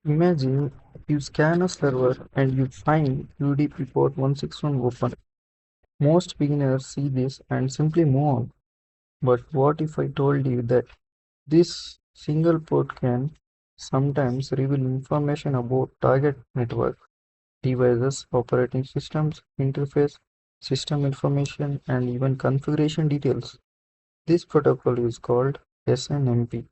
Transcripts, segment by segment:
Imagine you scan a server and you find UDP port 161 open. Most beginners see this and simply move on. But what if I told you that this single port can sometimes reveal information about target network, devices, operating systems, interface, system information, and even configuration details? This protocol is called SNMP,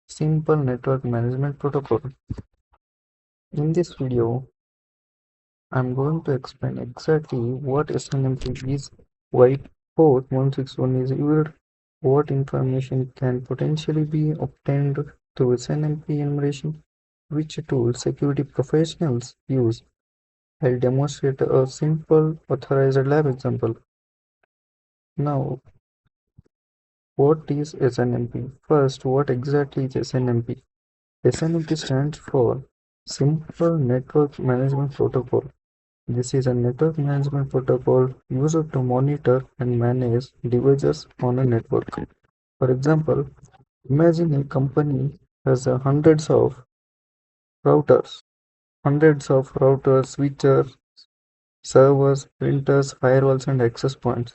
Simple Network Management Protocol. In this video, I'm going to explain exactly what SNMP is, why port 161 is used, what information can potentially be obtained through SNMP enumeration, which tools security professionals use. I'll demonstrate a simple authorized lab example. Now, what is SNMP? First, what exactly is SNMP? SNMP stands for Simple Network Management Protocol. This is a network management protocol used to monitor and manage devices on a network. For example, imagine a company has hundreds of routers, switches, servers, printers, firewalls, and access points.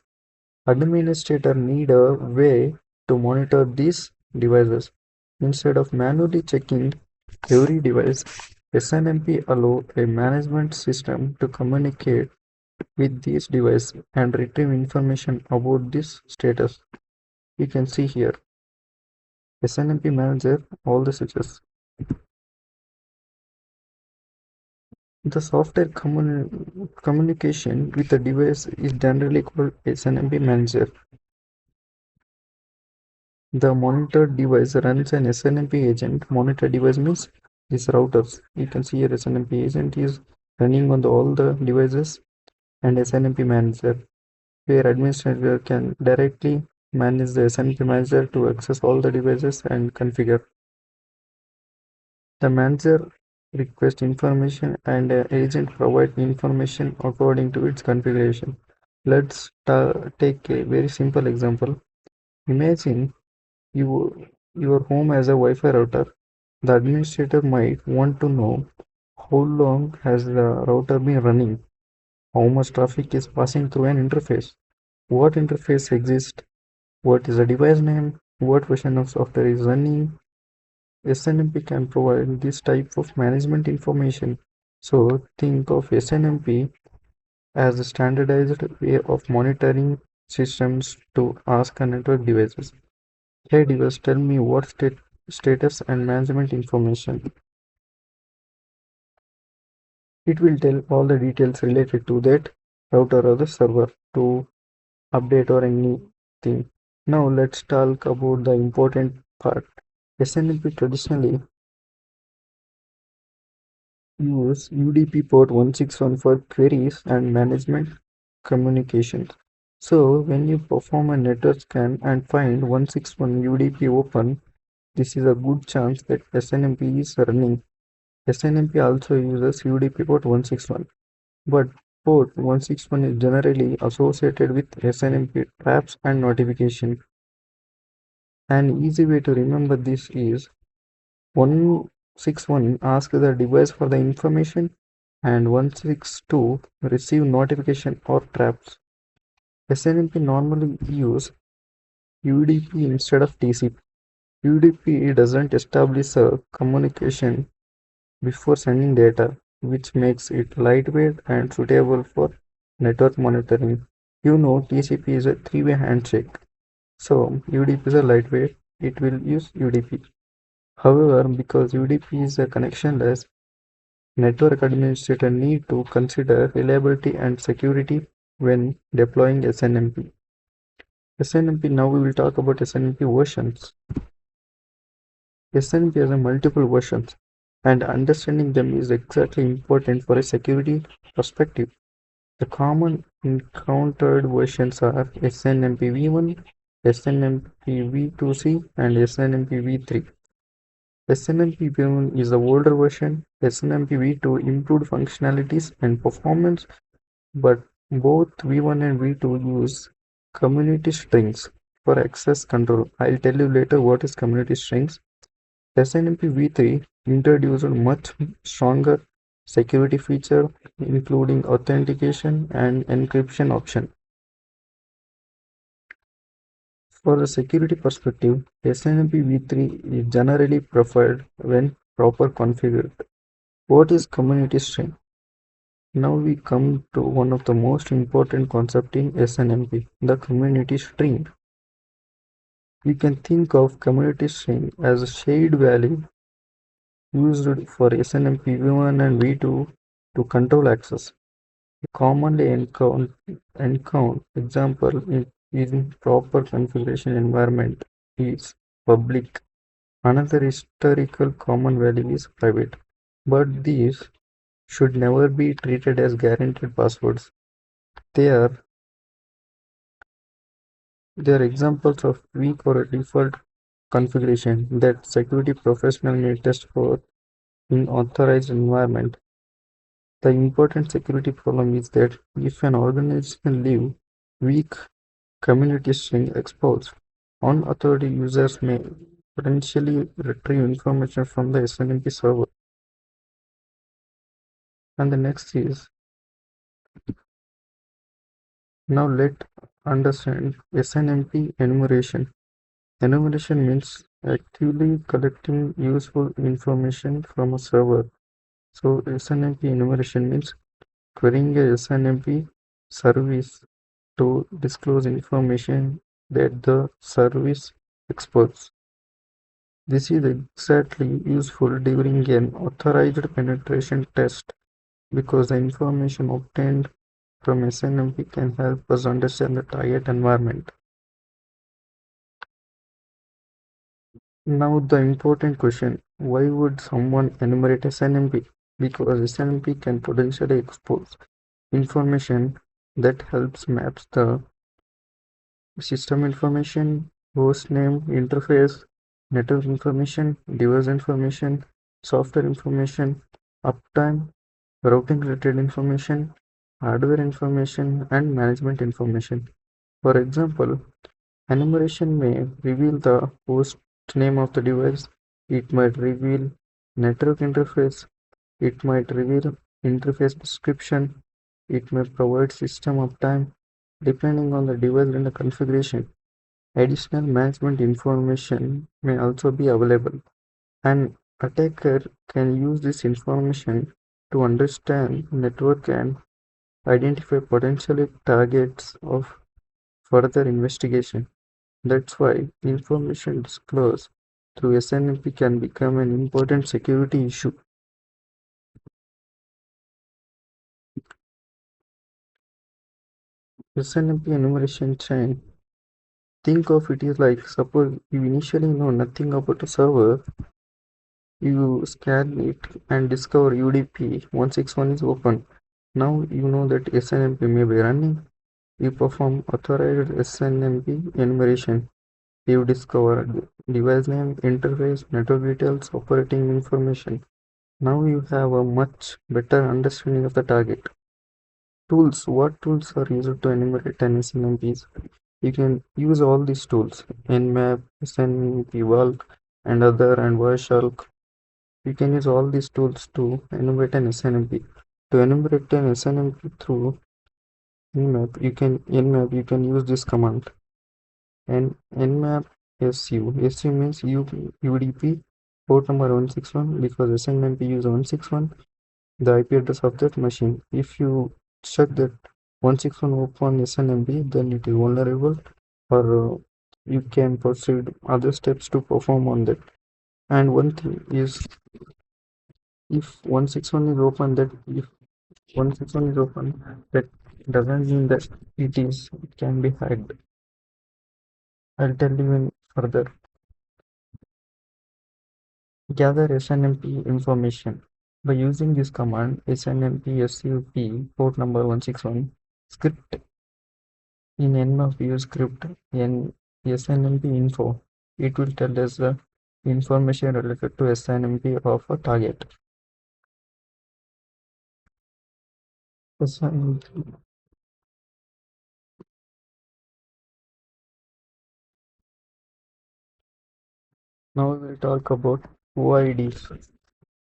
Administrators need a way to monitor these devices. Instead of manually checking every device, SNMP allows a management system to communicate with this device and retrieve information about this status. You can see here, SNMP manages all the switches. The software communication with the device is generally called SNMP manager. The monitored device runs an SNMP agent. Monitor device means these routers. You can see here SNMP agent is running on all the devices, and SNMP manager, where administrator can directly manage the SNMP manager to access all the devices and configure. The manager requests information and the agent provides information according to its configuration. Let's take a very simple example. Imagine your home has a Wi-Fi router. The administrator might want to know how long has the router been running, how much traffic is passing through an interface, what interface exists, what is the device name, what version of software is running. SNMP can provide this type of management information. So think of SNMP as a standardized way of monitoring systems to ask a network devices. Hey device, tell me what status and management information. It will tell all the details related to that router or the server to update or anything. Now let's talk about the important part. SNMP traditionally use UDP port 161 for queries and management communications. So when you perform a network scan and find 161 UDP open, this is a good chance that SNMP is running. SNMP also uses UDP port 161, but port 161 is generally associated with SNMP traps and notification. An easy way to remember this is 161 asks the device for the information and 162 receive notification or traps. SNMP normally use UDP instead of TCP. UDP doesn't establish a communication before sending data, which makes it lightweight and suitable for network monitoring. TCP is a three-way handshake, so UDP is a lightweight, it will use UDP. However, because UDP is a connectionless, network administrator need to consider reliability and security when deploying SNMP. SNMP, now we will talk about SNMP versions. SNMP has a multiple versions, and understanding them is exactly important for a security perspective. The common encountered versions are SNMP v1, SNMP v2c, and SNMP v3. SNMP v1 is the older version. SNMP v2 improved functionalities and performance, but both v1 and v2 use community strings for access control. I'll tell you later what is community strings. SNMP v3 introduced much stronger security feature including authentication and encryption option. For the security perspective, SNMP v3 is generally preferred when proper configured. What is community string? Now we come to one of the most important concepts in SNMP, the community string. We can think of community string as a shared value used for SNMP v1 and v2 to control access. A commonly encountered example in proper configuration environment is public. Another historical common value is private, but these should never be treated as guaranteed passwords. They are they are examples of weak or a default configuration that security professionals may test for in authorized environment. The important security problem is that if an organization leaves weak community string exposed, unauthorized users may potentially retrieve information from the SNMP server. And the next is now let understand SNMP enumeration. Enumeration means actively collecting useful information from a server. So SNMP enumeration means querying a SNMP service to disclose information that the service exports. This is exactly useful during an authorized penetration test because the information obtained from SNMP can help us understand the target environment. Now the important question, why would someone enumerate SNMP? Because SNMP can potentially expose information that helps maps the system information, host name, interface, network information, device information, software information, uptime, routing related information, hardware information, and management information. For example, enumeration may reveal the host name of the device, it might reveal network interface, it might reveal interface description, it may provide system uptime, depending on the device and the configuration. Additional management information may also be available. An attacker can use this information to understand network and identify potential targets of further investigation. That's why information disclosed through SNMP can become an important security issue. SNMP enumeration chain. Think of it as like suppose you initially know nothing about a server, you scan it and discover UDP 161 is open. Now you know that SNMP may be running. You perform authorized SNMP enumeration. You discover device name, interface, network details, operating information. Now you have a much better understanding of the target. Tools. What tools are used to enumerate an SNMPs? You can use all these tools. Nmap, SNMP, Walk, and other and Wireshark. You can use all these tools to enumerate an SNMP. To enumerate an SNMP through Nmap you can use this command. And Nmap SU means UDP port number 161 because SNMP use 161 the IP address of that machine. If you check that 161 open SNMP, then it is vulnerable, or you can proceed other steps to perform on that. And one thing is, if 161 is open, if 161 is open, that doesn't mean that it can be hacked. I'll tell you in further. Gather SNMP information. By using this command, SNMP SUP port number 161 script in Nmap use script in SNMP info. It will tell us the information related to SNMP of a target. SNMP. Now we will talk about OIDs.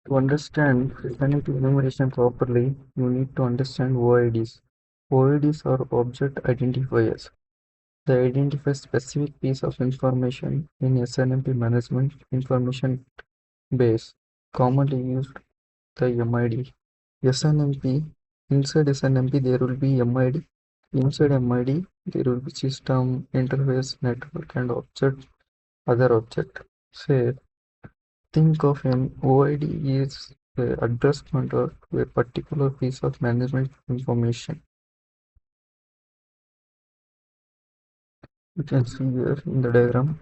To understand SNMP enumeration properly, you need to understand OIDs. OIDs are object identifiers. They identify specific piece of information in SNMP management information base, commonly used the MID. SNMP, inside SNMP there will be MID. Inside MID there will be system, interface, network and object, other object. Say, think of an OID is the address pointer to a particular piece of management information. You can see here in the diagram.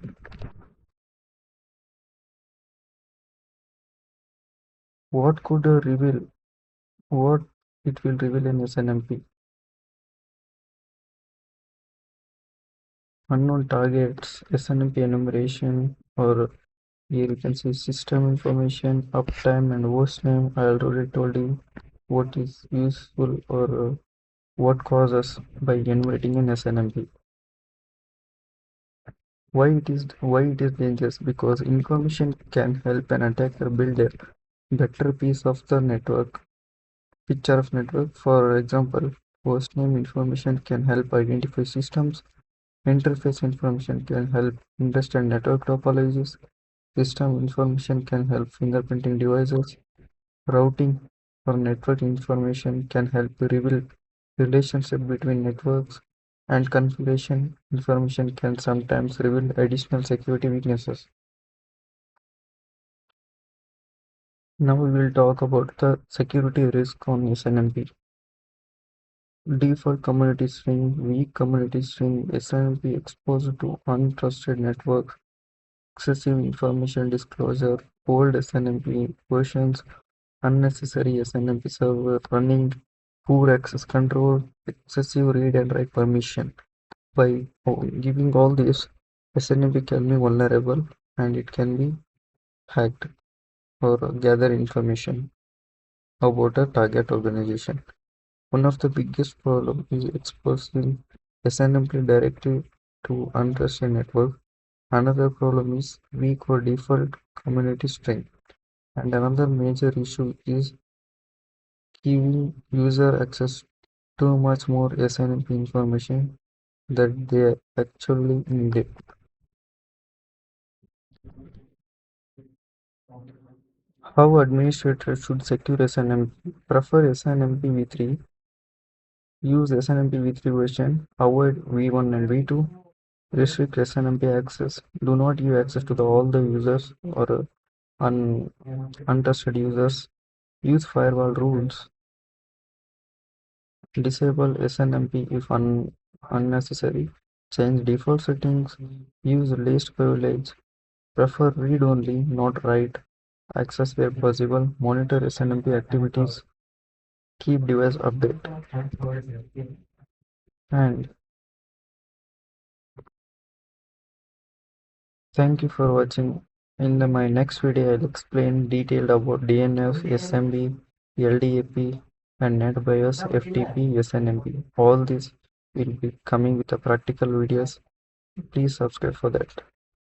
What could reveal what it will reveal in SNMP? Unknown targets, SNMP enumeration, or here you can see system information, uptime and host name. I already told you what is useful or what causes by enumerating in SNMP. Why it is dangerous? Because information can help an attacker build a better piece of the network, picture of network. For example, host name information can help identify systems. Interface information can help understand network topologies. System information can help fingerprinting devices. Routing or network information can help reveal relationship between networks, and configuration information can sometimes reveal additional security weaknesses. Now we will talk about the security risk on SNMP. Default community string, weak community string, SNMP exposed to untrusted networks, excessive information disclosure, old SNMP versions, unnecessary SNMP server running, poor access control, excessive read and write permission. By giving all this, SNMP can be vulnerable and it can be hacked or gather information about a target organization. One of the biggest problems is exposing SNMP directly to untrusted network. Another problem is weak or default community string. And another major issue is giving user access too much more SNMP information that they actually need. How administrators should secure SNMP? Prefer SNMP v3. Use SNMP v3 version. Avoid v1 and v2. Restrict SNMP access. Do not give access to all the users or untrusted users. Use firewall rules. Disable SNMP if unnecessary. Change default settings. Use least privilege. Prefer read only, not write. Access where possible. Monitor SNMP activities. Keep device update. And thank you for watching. In my next video, I'll explain detailed about DNS, SMB, LDAP, and NetBIOS, FTP, SNMP. All these will be coming with the practical videos. Please subscribe for that.